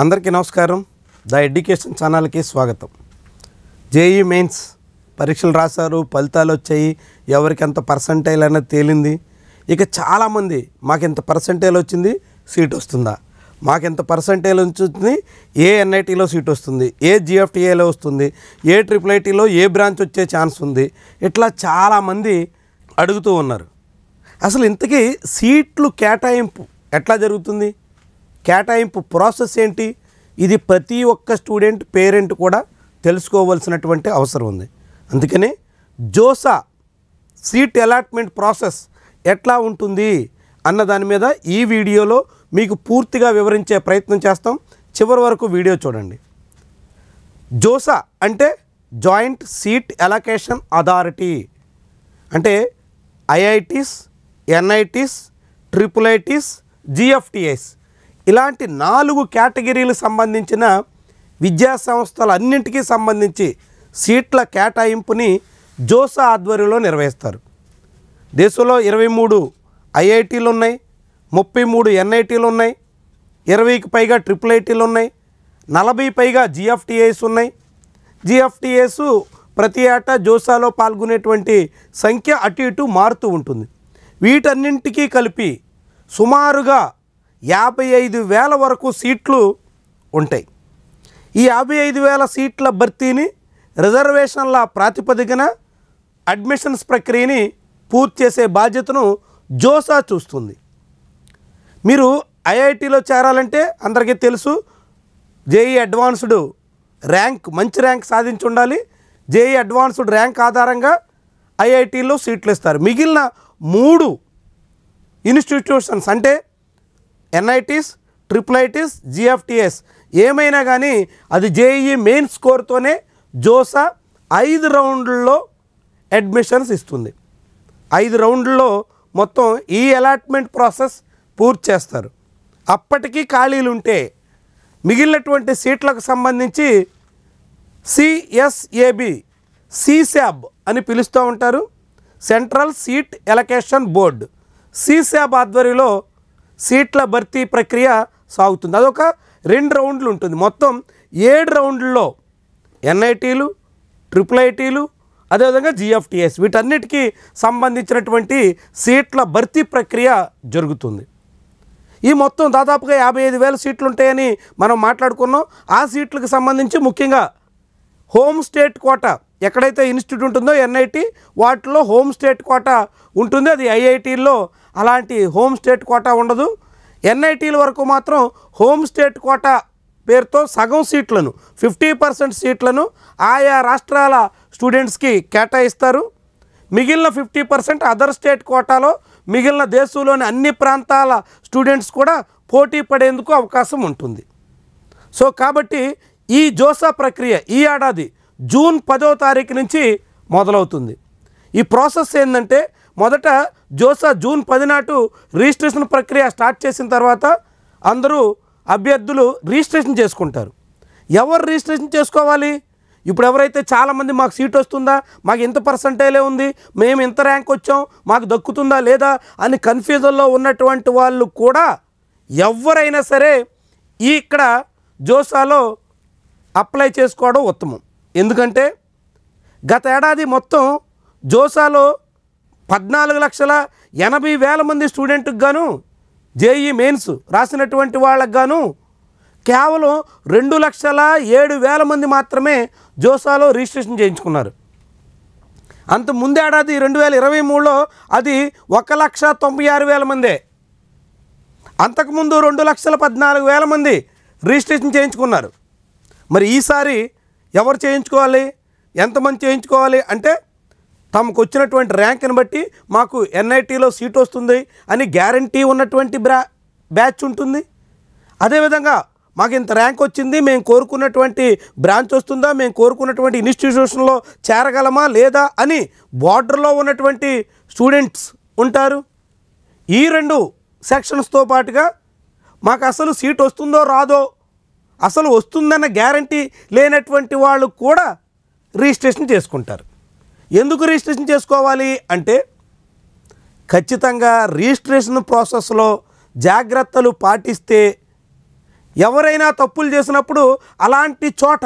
అందరికీ నమస్కారం. The education ఛానల్కి స్వాగతం. జేఈ మెయిన్స్ పరీక్షలు రాశారు, ఫలితాలు వచ్చాయి, ఎవరికి ఎంత పర్సంటైల్ అనేది తేలింది. ఇక చాలామంది మాకెంత పర్సంటైల్ వచ్చింది, సీట్ వస్తుందా, మాకెంత పర్సంటైల్ వచ్చింది, ఏ ఎన్ఐటీలో సీట్ వస్తుంది, ఏ జిఎఫ్టిఏలో వస్తుంది, ఏ ట్రిపుల్ ఏ బ్రాంచ్ వచ్చే ఛాన్స్ ఉంది, ఇట్లా చాలామంది అడుగుతూ ఉన్నారు. అసలు ఇంతకీ సీట్లు కేటాయింపు ఎట్లా జరుగుతుంది, కేటాయింపు ప్రాసెస్ ఏంటి, ఇది ప్రతి ఒక్క స్టూడెంట్ పేరెంట్ కూడా తెలుసుకోవాల్సినటువంటి అవసరం ఉంది. అందుకనే జోసా సీట్ అలాట్మెంట్ ప్రాసెస్ ఎట్లా ఉంటుంది అన్న దాని మీద ఈ వీడియోలో మీకు పూర్తిగా వివరించే ప్రయత్నం చేస్తాం. చివరి వరకు వీడియో చూడండి. జోసా అంటే జాయింట్ సీట్ అలొకేషన్ అథారిటీ, అంటే IITs, NITs, triple ITs, GFTS ఇలాంటి 4 కేటగిరీలకు సంబంధించిన విద్యా సంస్థలన్నింటికీ సంబంధించి సీట్ల కేటాయింపుని జోసా ఆధ్వర్యంలో నిర్వహిస్తారు. దేశంలో 23 ఐఐటీలు ఉన్నాయి, 33 ఎన్ఐటీలు ఉన్నాయి, 20కి పైగా ట్రిపుల్ ఐటీలు ఉన్నాయి, 40 పైగా జిఎఫ్టిఎస్ ఉన్నాయి. జిఎఫ్టిఎస్ ప్రతి ఏటా జోసాలో పాల్గొనేటువంటి సంఖ్య అటు ఇటు మారుతూ ఉంటుంది. వీటన్నింటికీ కలిపి సుమారుగా 55,000 వరకు సీట్లు ఉంటాయి. ఈ 55,000 సీట్ల భర్తీని రిజర్వేషన్ల ప్రాతిపదికన అడ్మిషన్స్ ప్రక్రియని పూర్తి చేసే బాధ్యతను జోసా చూస్తుంది. మీరు ఐఐటీలో చేరాలంటే అందరికీ తెలుసు, జేఈ అడ్వాన్స్డ్ ర్యాంక్, మంచి ర్యాంక్ సాధించి ఉండాలి. జేఈ అడ్వాన్స్డ్ ర్యాంక్ ఆధారంగా ఐఐటీలో సీట్లు ఇస్తారు. మిగిలిన 3 ఇన్స్టిట్యూషన్స్ అంటే ఎన్ఐటీస్, ట్రిపుల్ ఐటీస్, జిఎఫ్టిఎస్ ఏమైనా కానీ అది జేఈ మెయిన్ స్కోర్తోనే జోసా 5 రౌండ్లలో అడ్మిషన్స్ ఇస్తుంది. 5 రౌండ్లలో మొత్తం ఈ అలాట్మెంట్ ప్రాసెస్ పూర్తి చేస్తారు. అప్పటికీ ఖాళీలు ఉంటే మిగిలినటువంటి సీట్లకు సంబంధించి సిఎస్ఏబి, సిశాబ్ అని పిలుస్తూ ఉంటారు, సెంట్రల్ సీట్ అలొకేషన్ బోర్డ్, సిశాబ్ ఆధ్వర్యంలో సీట్ల భర్తీ ప్రక్రియ సాగుతుంది. అదొక 2 రౌండ్లు ఉంటుంది. మొత్తం 7 రౌండ్లలో ఎన్ఐటీలు, ట్రిపుల్ ఐటీలు, అదేవిధంగా జిఎఫ్టిఎస్ వీటన్నిటికీ సంబంధించినటువంటి సీట్ల భర్తీ ప్రక్రియ జరుగుతుంది. ఈ మొత్తం దాదాపుగా 55,000 సీట్లు ఉంటాయని మనం మాట్లాడుకున్నాం. ఆ సీట్లకు సంబంధించి ముఖ్యంగా హోమ్ స్టేట్ కోటా, ఎక్కడైతే ఇన్స్టిట్యూట్ ఉంటుందో ఎన్ఐటీ వాటిలో హోమ్ స్టేట్ కోటా ఉంటుంది. అది ఐఐటీల్లో అలాంటి హోమ్ స్టేట్ కోటా ఉండదు. ఎన్ఐటీల వరకు మాత్రం హోమ్ స్టేట్ కోటా పేరుతో సగం సీట్లను, 50% సీట్లను ఆయా రాష్ట్రాల స్టూడెంట్స్కి కేటాయిస్తారు. మిగిలిన 50% అదర్ స్టేట్ కోటాలో మిగిలిన దేశంలోని అన్ని ప్రాంతాల స్టూడెంట్స్ కూడా పోటీ పడేందుకు అవకాశం ఉంటుంది. సో కాబట్టి ఈ జోసా ప్రక్రియ ఈ ఏడాది జూన్ 10వ తారీఖు నుంచి మొదలవుతుంది. ఈ ప్రాసెస్ ఏంటంటే, మొదట జోసా జూన్ 10 నాటు రిజిస్ట్రేషన్ ప్రక్రియ స్టార్ట్ చేసిన తర్వాత అందరూ అభ్యర్థులు రిజిస్ట్రేషన్ చేసుకుంటారు. ఎవరు రిజిస్ట్రేషన్ చేసుకోవాలి? ఇప్పుడు ఎవరైతే చాలామంది మాకు సీట్ వస్తుందా, మాకు ఇంత పర్సంటైలే ఉంది, మేము ఇంత ర్యాంక్ వచ్చాం, మాకు దక్కుతుందా లేదా అని కన్ఫ్యూజన్లో ఉన్నటువంటి వాళ్ళు కూడా ఎవరైనా సరే ఇక్కడ జోసాలో అప్లై చేసుకోవడం ఉత్తమం. ఎందుకంటే గత ఏడాది మొత్తం జోసాలో 14,80,000 మంది స్టూడెంట్కి గాను, జేఈ మెయిన్స్ రాసినటువంటి వాళ్ళకు గాను కేవలం 2,07,000 మంది మాత్రమే జోసాలో రిజిస్ట్రేషన్ చేయించుకున్నారు. అంత ముందేడాది 2023లో అది 1,96,000 మందే. అంతకుముందు 2,14,000 మంది రిజిస్ట్రేషన్ చేయించుకున్నారు. మరి ఈసారి ఎవరు చేయించుకోవాలి, ఎంతమంది చేయించుకోవాలి అంటే, తమకు వచ్చినటువంటి ర్యాంక్ని బట్టి మాకు ఎన్ఐటీలో సీట్ వస్తుంది అని గ్యారంటీ ఉన్నటువంటి బ్యాచ్ ఉంటుంది. అదేవిధంగా మాకు ఇంత ర్యాంక్ వచ్చింది, మేము కోరుకున్నటువంటి బ్రాంచ్ వస్తుందా, మేము కోరుకున్నటువంటి ఇన్స్టిట్యూషన్లో చేరగలమా లేదా అని బార్డర్లో ఉన్నటువంటి స్టూడెంట్స్ ఉంటారు. ఈ 2 సెక్షన్స్తో పాటుగా మాకు అసలు సీట్ వస్తుందో రాదో, అసలు వస్తుందన్న గ్యారంటీ లేనటువంటి వాళ్ళు కూడా రిజిస్ట్రేషన్ చేసుకుంటారు. ఎందుకు రిజిస్ట్రేషన్ చేసుకోవాలి అంటే, ఖచ్చితంగా రిజిస్ట్రేషన్ ప్రాసెస్లో జాగ్రత్తలు పాటిస్తే ఎవరైనా తప్పులు చేసినప్పుడు అలాంటి చోట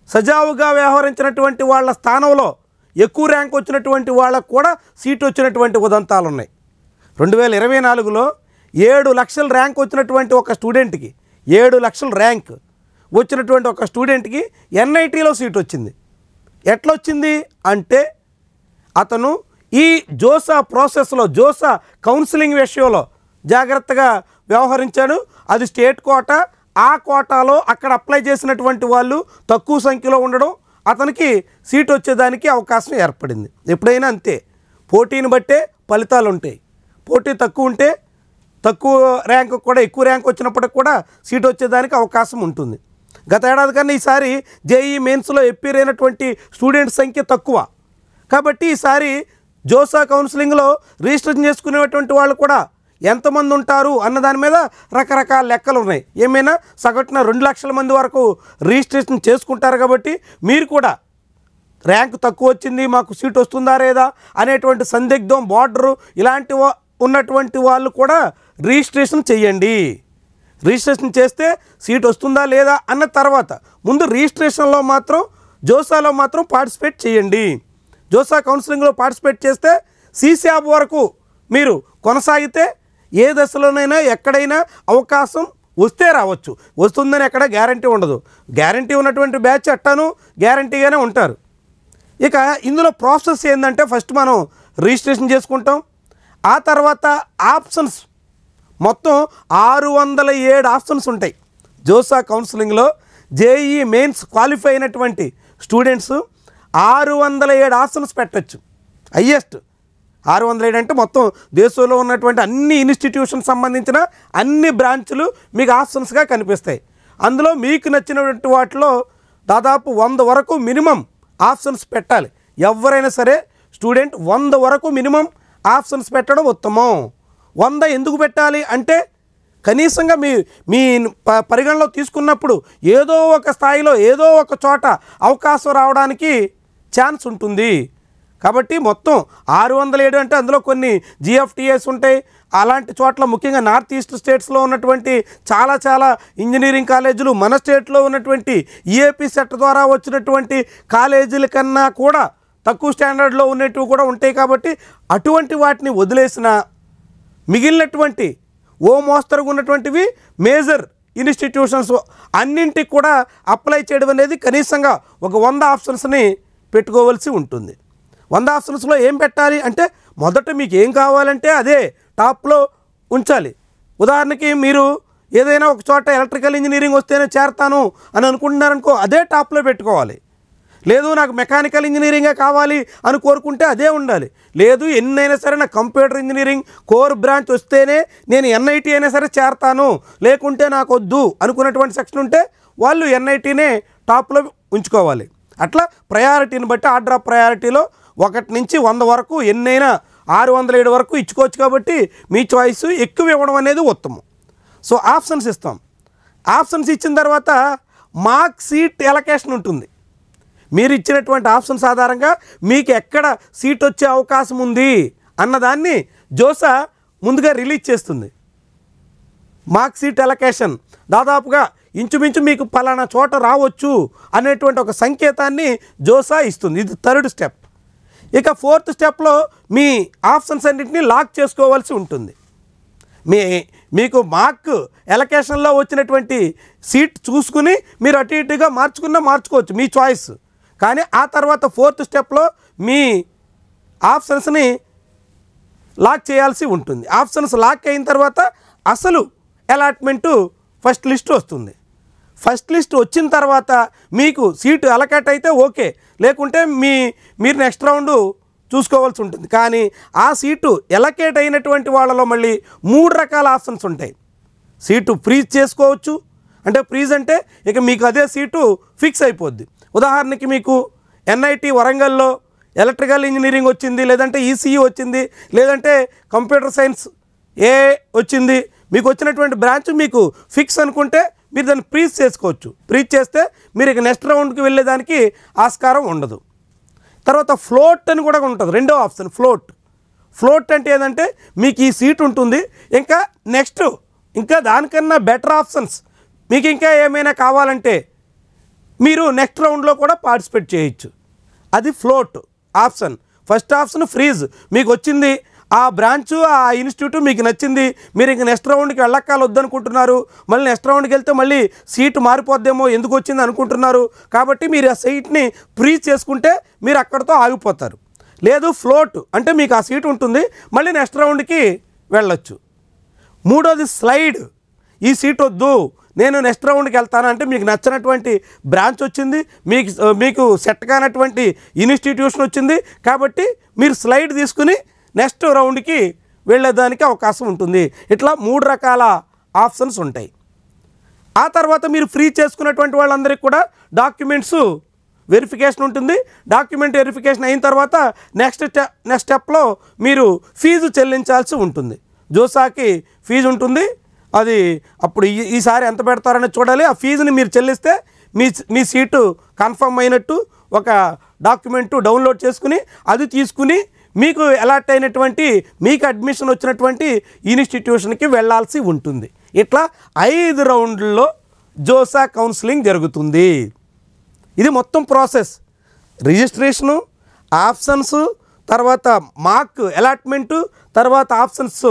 సజావుగా వ్యవహరించినటువంటి వాళ్ళ స్థానంలో ఎక్కువ ర్యాంక్ వచ్చినటువంటి వాళ్ళకు కూడా సీటు వచ్చినటువంటి ఉదంతాలు ఉన్నాయి. 2024లో 7 లక్షల ర్యాంక్ వచ్చినటువంటి ఒక స్టూడెంట్కి 7 లక్షల ర్యాంక్ వచ్చినటువంటి ఒక స్టూడెంట్కి ఎన్ఐటీలో సీట్ వచ్చింది. ఎట్లొచ్చింది అంటే అతను ఈ జోసా ప్రాసెస్లో జోసా కౌన్సిలింగ్ విషయంలో జాగ్రత్తగా వ్యవహరించాడు. అది స్టేట్ కోటా, ఆ కోటాలో అక్కడ అప్లై చేసినటువంటి వాళ్ళు తక్కువ సంఖ్యలో ఉండడం అతనికి సీట్ వచ్చేదానికి అవకాశం ఏర్పడింది. ఎప్పుడైనా అంతే, పోటీని బట్టే ఫలితాలు ఉంటాయి. పోటీ తక్కువ ఉంటే తక్కువ ర్యాంక్ కూడా ఎక్కువ ర్యాంక్ వచ్చినప్పటికి కూడా సీట్ వచ్చేదానికి అవకాశం ఉంటుంది. గత ఏడాది కన్నా ఈసారి జేఈ మెయిన్స్లో ఎప్పీర్ అయినటువంటి స్టూడెంట్స్ సంఖ్య తక్కువ కాబట్టి ఈసారి జోసా కౌన్సిలింగ్లో రిజిస్ట్రేషన్ చేసుకునేటువంటి వాళ్ళు కూడా ఎంతమంది ఉంటారు అన్న దాని మీద రకరకాల లెక్కలు ఉన్నాయి. ఏమైనా సగటున 2 లక్షల మంది వరకు రిజిస్ట్రేషన్ చేసుకుంటారు కాబట్టి మీరు కూడా ర్యాంక్ తక్కువ వచ్చింది మాకు సీట్ వస్తుందా లేదా అనేటువంటి సందిగ్ధం బార్డరు ఇలాంటి ఉన్నటువంటి వాళ్ళు కూడా రిజిస్ట్రేషన్ చేయండి. రిజిస్ట్రేషన్ చేస్తే సీట్ వస్తుందా లేదా అన్న తర్వాత ముందు రిజిస్ట్రేషన్లో మాత్రం జోసాలో మాత్రం పార్టిసిపేట్ చేయండి. జోసా కౌన్సిలింగ్లో పార్టిసిపేట్ చేస్తే సీశాబ్ వరకు మీరు కొనసాగితే ఏ దశలోనైనా ఎక్కడైనా అవకాశం వస్తే రావచ్చు. వస్తుందని ఎక్కడ గ్యారంటీ ఉండదు. గ్యారంటీ ఉన్నటువంటి బ్యాచ్ అట్టాను గ్యారంటీగానే ఉంటారు. ఇక ఇందులో ప్రాసెస్ ఏంటంటే ఫస్ట్ మనం రిజిస్ట్రేషన్ చేసుకుంటాం. ఆ తర్వాత ఆప్షన్స్ మొత్తం 607 ఆప్షన్స్ ఉంటాయి. జోసా కౌన్సిలింగ్లో జేఈ మెయిన్స్ క్వాలిఫై అయినటువంటి స్టూడెంట్స్ 607 ఆప్షన్స్ పెట్టచ్చు. హయ్యెస్ట్ 607 అంటే మొత్తం దేశంలో ఉన్నటువంటి అన్ని ఇన్స్టిట్యూషన్ సంబంధించిన అన్ని బ్రాంచ్లు మీకు ఆప్షన్స్గా కనిపిస్తాయి. అందులో మీకు నచ్చినటువంటి వాటిలో దాదాపు 100 వరకు మినిమం ఆప్షన్స్ పెట్టాలి. ఎవరైనా సరే స్టూడెంట్ 100 వరకు మినిమం ఆప్షన్స్ పెట్టడం ఉత్తమం. 100 ఎందుకు పెట్టాలి అంటే కనీసంగా మీ పరిగణలో తీసుకున్నప్పుడు ఏదో ఒక స్థాయిలో ఏదో ఒక చోట అవకాశం రావడానికి ఛాన్స్ ఉంటుంది. కాబట్టి మొత్తం 607 అంటే అందులో కొన్ని జిఎఫ్టిఎస్ ఉంటాయి. అలాంటి చోట్ల ముఖ్యంగా నార్త్ ఈస్ట్ స్టేట్స్లో ఉన్నటువంటి చాలా ఇంజనీరింగ్ కాలేజీలు, మన స్టేట్లో ఉన్నటువంటి ఈఏపీ సెట్ ద్వారా వచ్చినటువంటి కాలేజీల కన్నా కూడా తక్కువ స్టాండర్డ్లో ఉన్నటివి కూడా ఉంటాయి. కాబట్టి అటువంటి వాటిని వదిలేసిన మిగిలినటువంటి ఓ మోస్తరుగా ఉన్నటువంటివి మేజర్ ఇన్స్టిట్యూషన్స్ అన్నింటికి కూడా అప్లై చేయడం అనేది కనీసంగా ఒక 100 ఆప్షన్స్ని పెట్టుకోవాల్సి ఉంటుంది. 100 ఆప్షన్స్లో ఏం పెట్టాలి అంటే మొదట మీకు ఏం కావాలంటే అదే టాప్లో ఉంచాలి. ఉదాహరణకి మీరు ఏదైనా ఒక చోట ఎలక్ట్రికల్ ఇంజనీరింగ్ వస్తేనే చేరతాను అని అనుకుంటున్నారనుకో, అదే టాప్లో పెట్టుకోవాలి. లేదు నాకు మెకానికల్ ఇంజనీరింగే కావాలి అని కోరుకుంటే అదే ఉండాలి. లేదు ఎన్నైనా సరే నాకు కంప్యూటర్ ఇంజనీరింగ్ కోర్ బ్రాంచ్ వస్తేనే నేను ఎన్ఐటీ అయినా సరే చేరతాను, లేకుంటే నాకు వద్దు అనుకున్నటువంటి సెక్షన్ ఉంటే వాళ్ళు ఎన్ఐటీనే టాప్లో ఉంచుకోవాలి. అట్లా ప్రయారిటీని బట్టి ఆర్డర్ ఆఫ్ ప్రయారిటీలో 1 నుంచి 100 వరకు ఎన్నైనా 607 వరకు ఇచ్చుకోవచ్చు. కాబట్టి మీ చాయిస్ ఎక్కువ ఇవ్వడం అనేది ఉత్తమం. సో ఆప్షన్స్ ఇస్తాం. ఆప్షన్స్ ఇచ్చిన తర్వాత మార్క్ సీట్ ఎలకేషన్ ఉంటుంది. మీరు ఇచ్చినటువంటి ఆప్షన్స్ ఆధారంగా మీకు ఎక్కడ సీట్ వచ్చే అవకాశం ఉంది అన్నదాన్ని జోసా ముందుగా రిలీజ్ చేస్తుంది. మార్క్ సీట్ ఎలకేషన్ దాదాపుగా ఇంచుమించు మీకు పలానా చోట రావచ్చు అనేటువంటి ఒక సంకేతాన్ని జోసా ఇస్తుంది. ఇది 3rd స్టెప్. ఇక 4th స్టెప్లో మీ ఆప్షన్స్ అన్నింటినీ లాక్ చేసుకోవాల్సి ఉంటుంది. మీకు మార్క్ ఎలకేషన్లో వచ్చినటువంటి సీట్ చూసుకుని మీరు అటు ఇటుగా మార్చుకోవచ్చు, మీ చాయిస్. కానీ ఆ తర్వాత 4th స్టెప్లో మీ ఆప్షన్స్ని లాక్ చేయాల్సి ఉంటుంది. ఆప్షన్స్ లాక్ అయిన తర్వాత అసలు అలాట్మెంటు ఫస్ట్ లిస్ట్ వస్తుంది. ఫస్ట్ లిస్ట్ వచ్చిన తర్వాత మీకు సీటు అలకేట్ అయితే ఓకే, లేకుంటే మీరు నెక్స్ట్ రౌండ్ చూసుకోవాల్సి ఉంటుంది. కానీ ఆ సీటు ఎలకేట్ అయినటువంటి వాళ్ళలో మళ్ళీ 3 రకాల ఆప్షన్స్ ఉంటాయి. సీటు ఫ్రీజ్ చేసుకోవచ్చు, అంటే ఫ్రీజ్ అంటే ఇక మీకు అదే సీటు ఫిక్స్ అయిపోద్ది. ఉదాహరణకి మీకు ఎన్ఐటి వరంగల్లో ఎలక్ట్రికల్ ఇంజనీరింగ్ వచ్చింది, లేదంటే ఈసీఈ వచ్చింది, లేదంటే కంప్యూటర్ సైన్స్ వచ్చింది. మీకు వచ్చినటువంటి బ్రాంచ్ మీకు ఫిక్స్ అనుకుంటే మీరు దాన్ని ఫ్రీజ్ చేసుకోవచ్చు. ఫ్రీజ్ చేస్తే మీరు ఇక నెక్స్ట్ రౌండ్కి వెళ్ళేదానికి ఆస్కారం ఉండదు. తర్వాత ఫ్లోట్ అని కూడా ఉంటుంది, 2వ ఆప్షన్ ఫ్లోట్ అంటే ఏంటంటే మీకు ఈ సీట్ ఉంటుంది, ఇంకా నెక్స్ట్ ఇంకా దానికన్నా బెటర్ ఆప్షన్స్ మీకు ఇంకా ఏమైనా కావాలంటే మీరు నెక్స్ట్ రౌండ్లో కూడా పార్టిసిపేట్ చేయొచ్చు. అది float option. First option freeze, మీకు వచ్చింది ఆ బ్రాంచు ఆ ఇన్స్టిట్యూట్ మీకు నచ్చింది, మీరు ఇంక నెక్స్ట్ రౌండ్కి వెళ్ళక్కాలి వద్దనుకుంటున్నారు, మళ్ళీ నెక్స్ట్ రౌండ్కి వెళ్తే మళ్ళీ సీటు మారిపోద్దేమో ఎందుకు వచ్చింది అనుకుంటున్నారు, కాబట్టి మీరు ఆ సీట్ని ఫ్రీజ్ చేసుకుంటే మీరు అక్కడితో ఆగిపోతారు. లేదు ఫ్లోట్ అంటే మీకు ఆ సీట్ ఉంటుంది, మళ్ళీ నెక్స్ట్ రౌండ్కి వెళ్ళొచ్చు. మూడోది స్లైడ్, ఈ సీట్ వద్దు నేను నెక్స్ట్ రౌండ్కి వెళ్తాను అంటే మీకు నచ్చినటువంటి బ్రాంచ్ వచ్చింది, మీకు సెట్ కానటువంటి ఇన్స్టిట్యూషన్ వచ్చింది, కాబట్టి మీరు స్లైడ్ తీసుకుని నెక్స్ట్ రౌండ్కి వెళ్ళేదానికి అవకాశం ఉంటుంది. ఇట్లా 3 రకాల ఆప్షన్స్ ఉంటాయి. ఆ తర్వాత మీరు ఫ్రీ చేసుకున్నటువంటి వాళ్ళందరికీ కూడా డాక్యుమెంట్స్ వెరిఫికేషన్ ఉంటుంది. డాక్యుమెంట్ వెరిఫికేషన్ అయిన తర్వాత నెక్స్ట్ స్టెప్లో మీరు ఫీజు చెల్లించాల్సి ఉంటుంది. జోసాకి ఫీజు ఉంటుంది, అది అప్పుడు ఈసారి ఎంత పెడతారని చూడాలి. ఆ ఫీజుని మీరు చెల్లిస్తే మీ సీటు కన్ఫర్మ్ అయినట్టు ఒక డాక్యుమెంటు డౌన్లోడ్ చేసుకుని అది తీసుకుని మీకు అలాట్ అయినటువంటి మీకు అడ్మిషన్ వచ్చినటువంటి ఇన్స్టిట్యూషన్కి వెళ్ళాల్సి ఉంటుంది. ఇట్లా 5 రౌండ్లలో జోసా కౌన్సిలింగ్ జరుగుతుంది. ఇది మొత్తం ప్రాసెస్. రిజిస్ట్రేషను, ఆప్షన్స్, తర్వాత మార్క్ అలాట్మెంటు, తర్వాత ఆప్షన్స్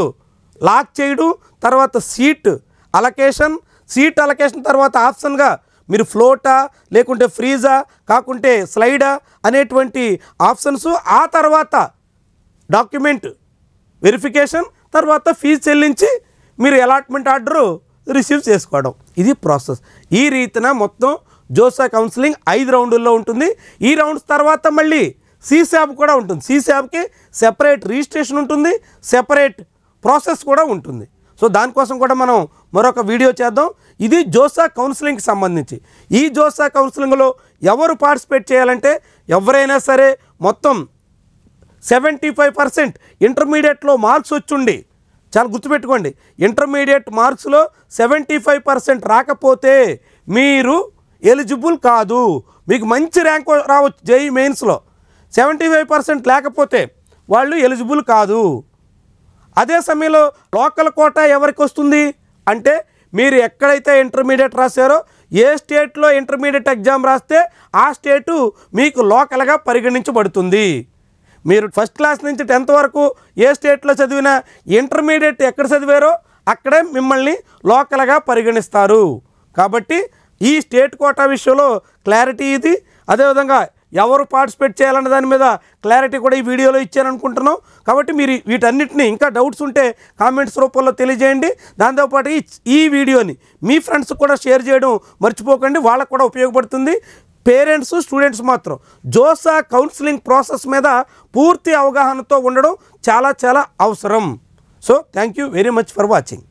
లాక్ చేయడం, తర్వాత సీట్ అలొకేషన్ తర్వాత ఆప్షన్గా మీరు ఫ్లోటా లేకుంటే ఫ్రీజా కాకుంటే స్లైడా అనేటువంటి ఆప్షన్స్, ఆ తర్వాత డాక్యుమెంట్ వెరిఫికేషన్, తర్వాత ఫీజు చెల్లించి మీరు అలాట్మెంట్ ఆర్డరు రిసీవ్ చేసుకోవడం. ఇది ప్రాసెస్. ఈ రీతిన మొత్తం జోసా కౌన్సిలింగ్ 5 రౌండ్ల్లో ఉంటుంది. ఈ రౌండ్స్ తర్వాత మళ్ళీ సీశాప్ కూడా ఉంటుంది. సీశాప్కి సెపరేట్ రిజిస్ట్రేషన్ ఉంటుంది, సెపరేట్ ప్రాసెస్ కూడా ఉంటుంది. సో దానికోసం కూడా మనం మరొక వీడియో చేద్దాం. ఇది జోసా కౌన్సిలింగ్కి సంబంధించి. ఈ జోసా కౌన్సిలింగ్లో ఎవరు పార్టిసిపేట్ చేయాలంటే ఎవరైనా సరే మొత్తం 75% ఇంటర్మీడియట్లో మార్క్స్ వచ్చుండి, చాలా గుర్తుపెట్టుకోండి, ఇంటర్మీడియట్ మార్క్స్లో 75% రాకపోతే మీరు ఎలిజిబుల్ కాదు. మీకు మంచి ర్యాంక్ రావచ్చు జేఈ మెయిన్స్లో, 75% లేకపోతే వాళ్ళు ఎలిజిబుల్ కాదు. అదే సమయంలో లోకల్ కోటా ఎవరికి వస్తుంది అంటే మీరు ఎక్కడైతే ఇంటర్మీడియట్ రాశారో ఏ స్టేట్లో ఇంటర్మీడియట్ ఎగ్జామ్ రాస్తే ఆ స్టేటు మీకు లోకల్గా పరిగణించబడుతుంది. మీరు ఫస్ట్ క్లాస్ నుంచి 10th వరకు ఏ స్టేట్లో చదివినా ఇంటర్మీడియట్ ఎక్కడ చదివారో అక్కడే మిమ్మల్ని లోకల్గా పరిగణిస్తారు. కాబట్టి ఈ స్టేట్ కోటా విషయంలో క్లారిటీ ఇది. అదేవిధంగా ఎవరు పార్టిసిపేట్ చేయాలన్న దాని మీద క్లారిటీ కూడా ఈ వీడియోలో ఇచ్చాను అనుకుంటున్నాం. కాబట్టి మీరు వీటన్నిటిని ఇంకా డౌట్స్ ఉంటే కామెంట్స్ రూపంలో తెలియజేయండి. దాంతోపాటు ఈ వీడియోని మీ ఫ్రెండ్స్ కూడా షేర్ చేయడం మర్చిపోకండి, వాళ్ళకు కూడా ఉపయోగపడుతుంది. పేరెంట్స్ స్టూడెంట్స్ మాత్రం జోసా కౌన్సిలింగ్ ప్రాసెస్ మీద పూర్తి అవగాహనతో ఉండడం చాలా అవసరం. So thank you very much for watching.